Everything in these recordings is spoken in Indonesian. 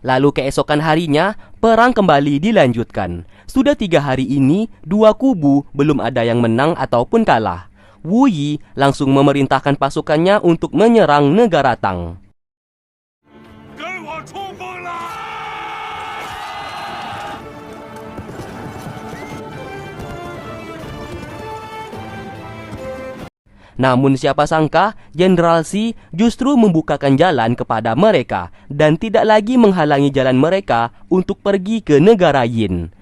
Lalu keesokan harinya, perang kembali dilanjutkan. Sudah 3 hari ini, dua kubu belum ada yang menang ataupun kalah. Wu Yi langsung memerintahkan pasukannya untuk menyerang negara Tang. Namun siapa sangka, Jenderal Xi justru membukakan jalan kepada mereka dan tidak lagi menghalangi jalan mereka untuk pergi ke negara Yin.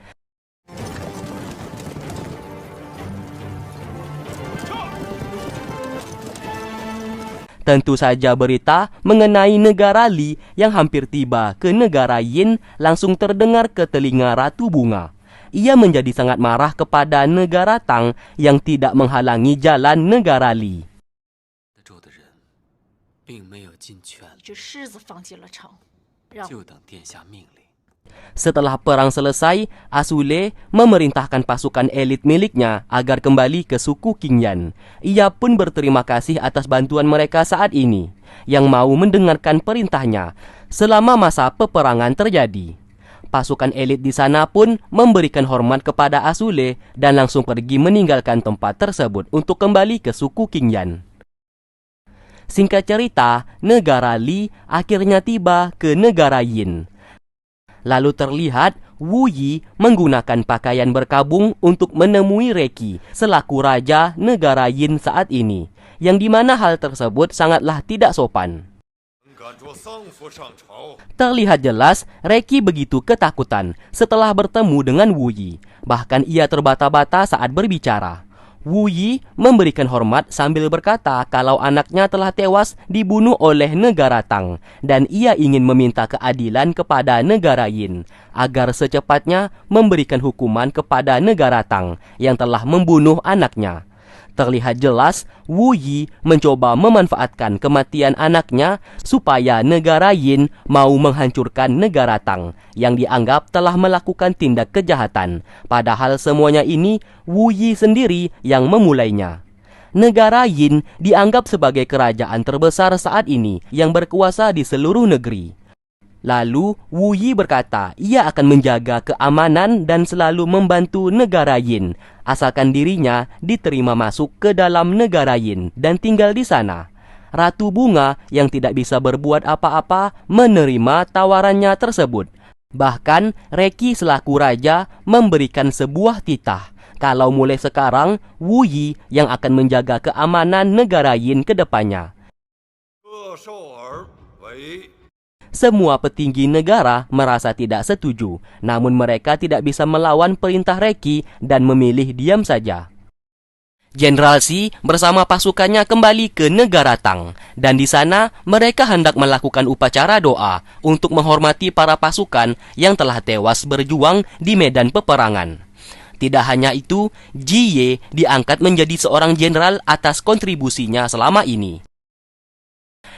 Tentu saja berita mengenai negara Li yang hampir tiba ke negara Yin langsung terdengar ke telinga Ratu Bunga. Ia menjadi sangat marah kepada negara Tang yang tidak menghalangi jalan negara Li. Setelah perang selesai, Asule memerintahkan pasukan elit miliknya agar kembali ke suku Qingyan. Ia pun berterima kasih atas bantuan mereka saat ini, yang mau mendengarkan perintahnya selama masa peperangan terjadi. Pasukan elit di sana pun memberikan hormat kepada Asule dan langsung pergi meninggalkan tempat tersebut untuk kembali ke suku Qingyan. Singkat cerita, negara Li akhirnya tiba ke negara Yin. Lalu terlihat Wu Yi menggunakan pakaian berkabung untuk menemui Reki selaku raja negara Yin saat ini, yang dimana hal tersebut sangatlah tidak sopan. Terlihat jelas Reki begitu ketakutan setelah bertemu dengan Wu Yi. Bahkan ia terbata-bata saat berbicara. Wu Yi memberikan hormat sambil berkata kalau anaknya telah tewas dibunuh oleh negara Tang dan ia ingin meminta keadilan kepada negara Yin agar secepatnya memberikan hukuman kepada negara Tang yang telah membunuh anaknya. Terlihat jelas Wu Yi mencoba memanfaatkan kematian anaknya supaya negara Yin mau menghancurkan negara Tang yang dianggap telah melakukan tindak kejahatan. Padahal semuanya ini Wu Yi sendiri yang memulainya. Negara Yin dianggap sebagai kerajaan terbesar saat ini yang berkuasa di seluruh negeri. Lalu Wu Yi berkata ia akan menjaga keamanan dan selalu membantu negara Yin asalkan dirinya diterima masuk ke dalam negara Yin dan tinggal di sana. Ratu Bunga yang tidak bisa berbuat apa-apa menerima tawarannya tersebut. Bahkan Reki selaku raja memberikan sebuah titah kalau mulai sekarang Wu Yi yang akan menjaga keamanan negara Yin ke depannya. Semua petinggi negara merasa tidak setuju, namun mereka tidak bisa melawan perintah Reki dan memilih diam saja. Jenderal Xi bersama pasukannya kembali ke negara Tang, dan di sana mereka hendak melakukan upacara doa untuk menghormati para pasukan yang telah tewas berjuang di medan peperangan. Tidak hanya itu, Ji Ye diangkat menjadi seorang jenderal atas kontribusinya selama ini.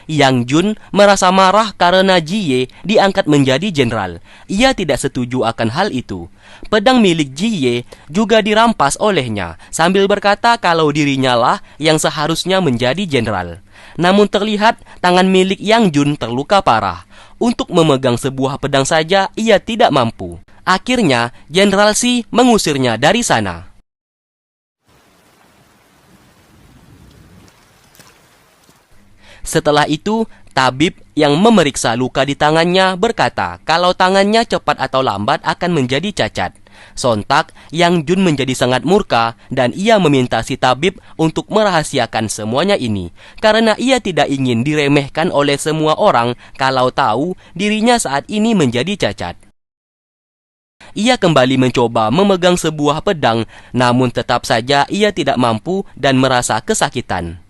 Yang Jun merasa marah karena Ji Ye diangkat menjadi jenderal. Ia tidak setuju akan hal itu. Pedang milik Ji Ye juga dirampas olehnya sambil berkata kalau dirinya lah yang seharusnya menjadi jenderal. Namun terlihat tangan milik Yang Jun terluka parah. Untuk memegang sebuah pedang saja ia tidak mampu. Akhirnya Jenderal Xi mengusirnya dari sana. Setelah itu, tabib yang memeriksa luka di tangannya berkata kalau tangannya cepat atau lambat akan menjadi cacat. Sontak, Yang Jun menjadi sangat murka dan ia meminta si tabib untuk merahasiakan semuanya ini karena ia tidak ingin diremehkan oleh semua orang kalau tahu dirinya saat ini menjadi cacat. Ia kembali mencoba memegang sebuah pedang, namun tetap saja ia tidak mampu dan merasa kesakitan.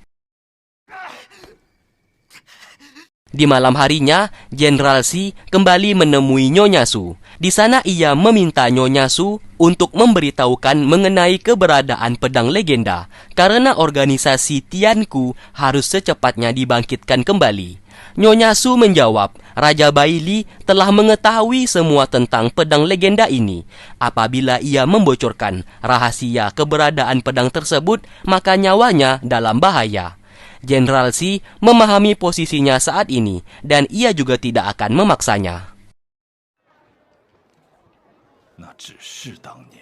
Di malam harinya, Jenderal Xi kembali menemui Nyonya Su. Di sana ia meminta Nyonya Su untuk memberitahukan mengenai keberadaan pedang legenda, karena organisasi Tianku harus secepatnya dibangkitkan kembali. Nyonya Su menjawab, Raja Baili telah mengetahui semua tentang pedang legenda ini. Apabila ia membocorkan rahasia keberadaan pedang tersebut, maka nyawanya dalam bahaya. Jenderal Xi memahami posisinya saat ini dan ia juga tidak akan memaksanya. 那只是当年。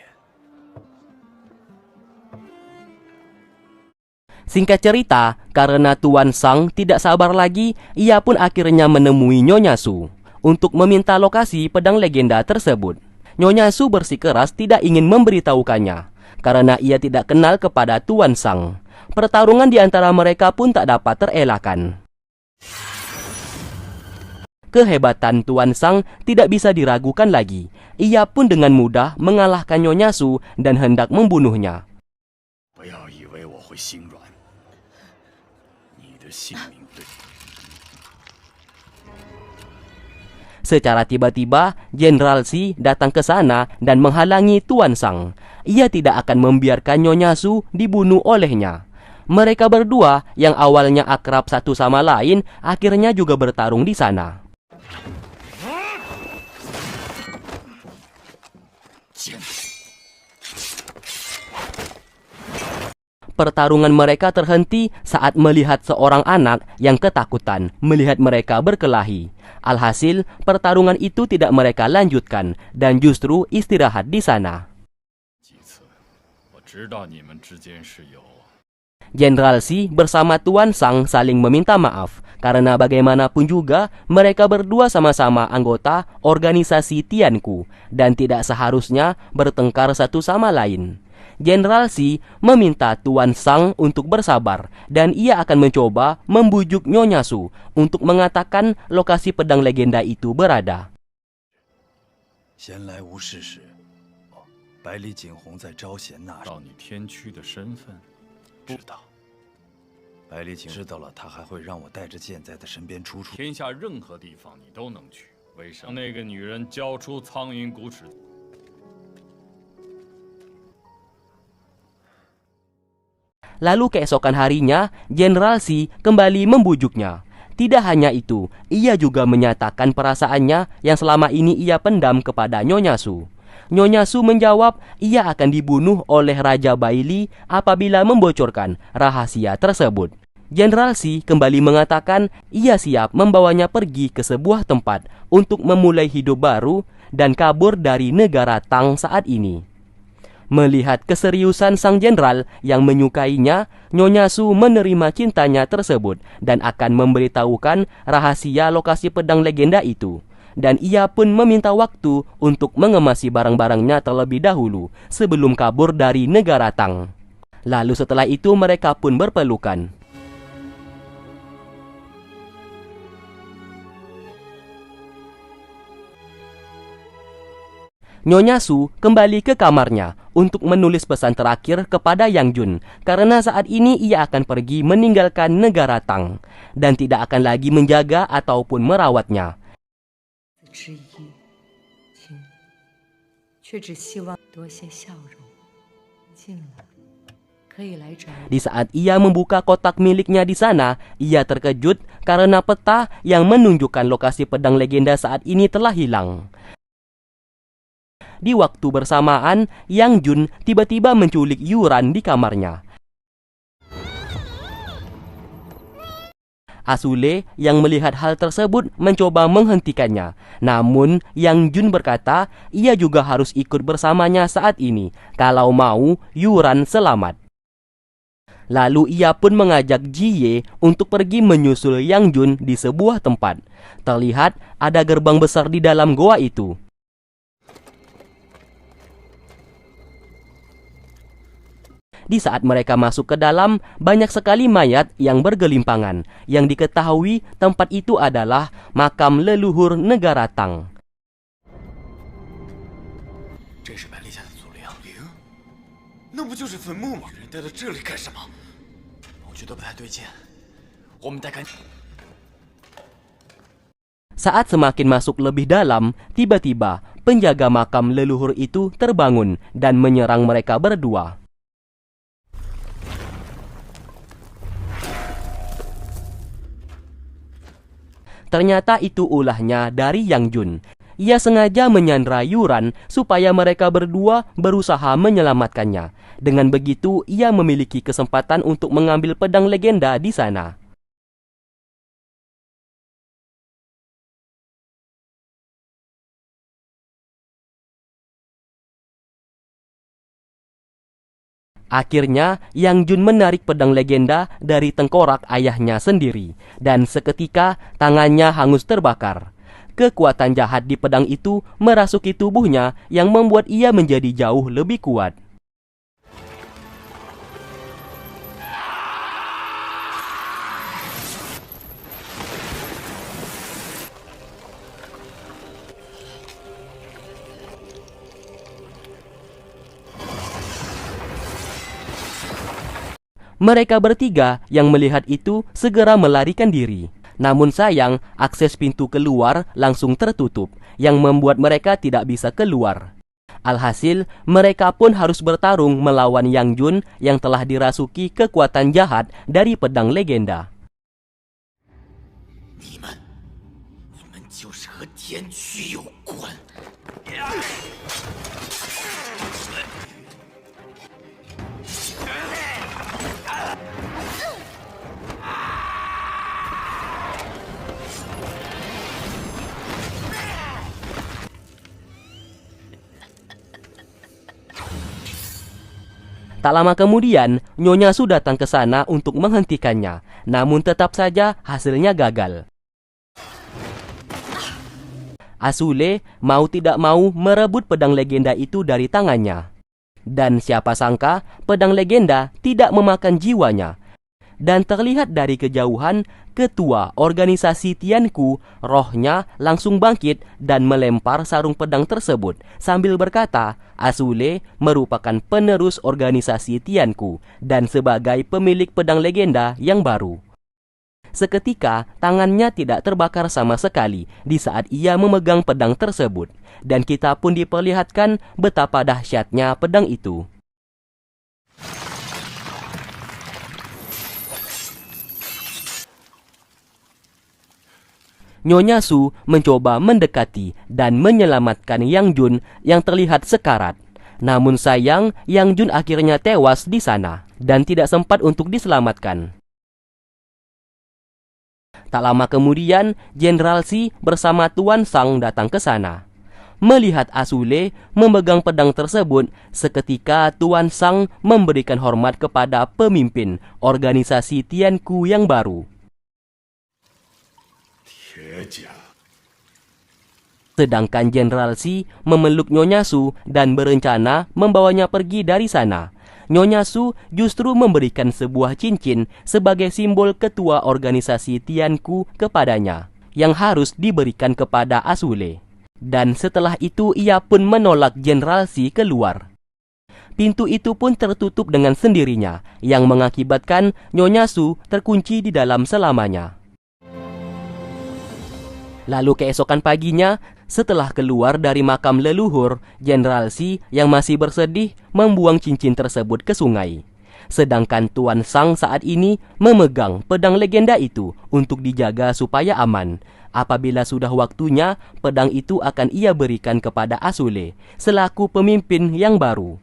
Singkat cerita, karena Tuan Sang tidak sabar lagi, ia pun akhirnya menemui Nyonya Su untuk meminta lokasi pedang legenda tersebut. Nyonya Su bersikeras tidak ingin memberitahukannya, karena ia tidak kenal kepada Tuan Sang. Pertarungan di antara mereka pun tak dapat terelakkan. Kehebatan Tuan Sang tidak bisa diragukan lagi. Ia pun dengan mudah mengalahkan Nyonya Su dan hendak membunuhnya. 不要以为我会心软，你的性命对。 Secara tiba-tiba, Jenderal Shi datang ke sana dan menghalangi Tuan Sang. Ia tidak akan membiarkan Nyonya Su dibunuh olehnya. Mereka berdua yang awalnya akrab satu sama lain akhirnya juga bertarung di sana. Pertarungan mereka terhenti saat melihat seorang anak yang ketakutan melihat mereka berkelahi. Alhasil, pertarungan itu tidak mereka lanjutkan dan justru istirahat di sana. Jenderal Shi bersama Tuan Sang saling meminta maaf karena bagaimanapun juga mereka berdua sama-sama anggota organisasi Tianku dan tidak seharusnya bertengkar satu sama lain. Jenderal Shi meminta Tuan Sang untuk bersabar dan ia akan mencoba membujuk Nyonya Su untuk mengatakan lokasi pedang legenda itu berada. 闲来无事时，百里景洪在招贤纳士。知道你天驱的身份？知道。百里景知道了，他还会让我带着剑在他身边出。天下任何地方你都能去，为什么那个女人交出苍云古尺？ Lalu keesokan harinya, Jenderal Shi kembali membujuknya. Tidak hanya itu, ia juga menyatakan perasaannya yang selama ini ia pendam kepada Nyonya Su. Nyonya Su menjawab ia akan dibunuh oleh Raja Baili apabila membocorkan rahasia tersebut. Jenderal Shi kembali mengatakan ia siap membawanya pergi ke sebuah tempat untuk memulai hidup baru dan kabur dari negara Tang saat ini. Melihat keseriusan sang jenderal yang menyukainya, Nyonya Su menerima cintanya tersebut dan akan memberitahukan rahasia lokasi pedang legenda itu. Dan ia pun meminta waktu untuk mengemasi barang-barangnya terlebih dahulu sebelum kabur dari negara Tang. Lalu setelah itu mereka pun berpelukan. Nyonya Su kembali ke kamarnya untuk menulis pesan terakhir kepada Yang Jun karena saat ini ia akan pergi meninggalkan negara Tang dan tidak akan lagi menjaga ataupun merawatnya. Di saat ia membuka kotak miliknya di sana, ia terkejut karena peta yang menunjukkan lokasi pedang legenda saat ini telah hilang. Di waktu bersamaan, Yang Jun tiba-tiba menculik Yuran di kamarnya. Asule yang melihat hal tersebut mencoba menghentikannya. Namun, Yang Jun berkata ia juga harus ikut bersamanya saat ini kalau mau Yuran selamat. Lalu ia pun mengajak Jiye untuk pergi menyusul Yang Jun di sebuah tempat. Terlihat ada gerbang besar di dalam goa itu. Di saat mereka masuk ke dalam, banyak sekali mayat yang bergelimpangan. Yang diketahui tempat itu adalah makam leluhur negara Tang. Saat semakin masuk lebih dalam, tiba-tiba penjaga makam leluhur itu terbangun dan menyerang mereka berdua. Ternyata itu ulahnya dari Yang Jun. Ia sengaja menyandra Yuran supaya mereka berdua berusaha menyelamatkannya. Dengan begitu, ia memiliki kesempatan untuk mengambil pedang legenda di sana. Akhirnya, Yang Jun menarik pedang legenda dari tengkorak ayahnya sendiri, dan seketika tangannya hangus terbakar. Kekuatan jahat di pedang itu merasuki tubuhnya yang membuat ia menjadi jauh lebih kuat. Mereka bertiga yang melihat itu segera melarikan diri. Namun sayang, akses pintu keluar langsung tertutup, yang membuat mereka tidak bisa keluar. Alhasil, mereka pun harus bertarung melawan Yang Jun yang telah dirasuki kekuatan jahat dari pedang legenda. 你们就是和天驱有关。 Tak lama kemudian, Nyonya Su datang ke sana untuk menghentikannya. Namun tetap saja hasilnya gagal. Asule mau tidak mau merebut pedang legenda itu dari tangannya. Dan siapa sangka pedang legenda tidak memakan jiwanya. Dan terlihat dari kejauhan, ketua organisasi Tianku, rohnya langsung bangkit dan melempar sarung pedang tersebut sambil berkata, Asule merupakan penerus organisasi Tianku dan sebagai pemilik pedang legenda yang baru. Seketika, tangannya tidak terbakar sama sekali di saat ia memegang pedang tersebut, dan kita pun diperlihatkan betapa dahsyatnya pedang itu. Nyonya Su mencoba mendekati dan menyelamatkan Yang Jun yang terlihat sekarat. Namun sayang, Yang Jun akhirnya tewas di sana dan tidak sempat untuk diselamatkan. Tak lama kemudian, Jenderal Shi bersama Tuan Sang datang ke sana. Melihat Asule memegang pedang tersebut, seketika Tuan Sang memberikan hormat kepada pemimpin organisasi Tianku yang baru. Sedangkan Jenderal Shi memeluk Nyonya Su dan berencana membawanya pergi dari sana. Nyonya Su justru memberikan sebuah cincin sebagai simbol ketua organisasi Tianku kepadanya, yang harus diberikan kepada Asule. Dan setelah itu ia pun menolak Jenderal Shi keluar. Pintu itu pun tertutup dengan sendirinya, yang mengakibatkan Nyonya Su terkunci di dalam selamanya. Lalu keesokan paginya, setelah keluar dari makam leluhur, Jenderal Shi yang masih bersedih membuang cincin tersebut ke sungai. Sedangkan Tuan Sang saat ini memegang pedang legenda itu untuk dijaga supaya aman. Apabila sudah waktunya, pedang itu akan ia berikan kepada Asule selaku pemimpin yang baru.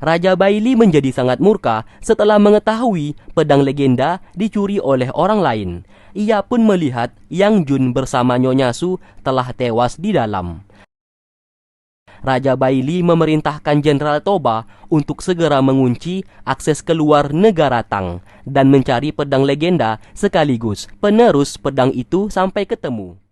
Raja Baili menjadi sangat murka setelah mengetahui pedang legenda dicuri oleh orang lain. Ia pun melihat Yang Jun bersama Nyonya Su telah tewas di dalam. Raja Baili memerintahkan Jenderal Toba untuk segera mengunci akses keluar negara Tang dan mencari pedang legenda sekaligus penerus pedang itu sampai ketemu.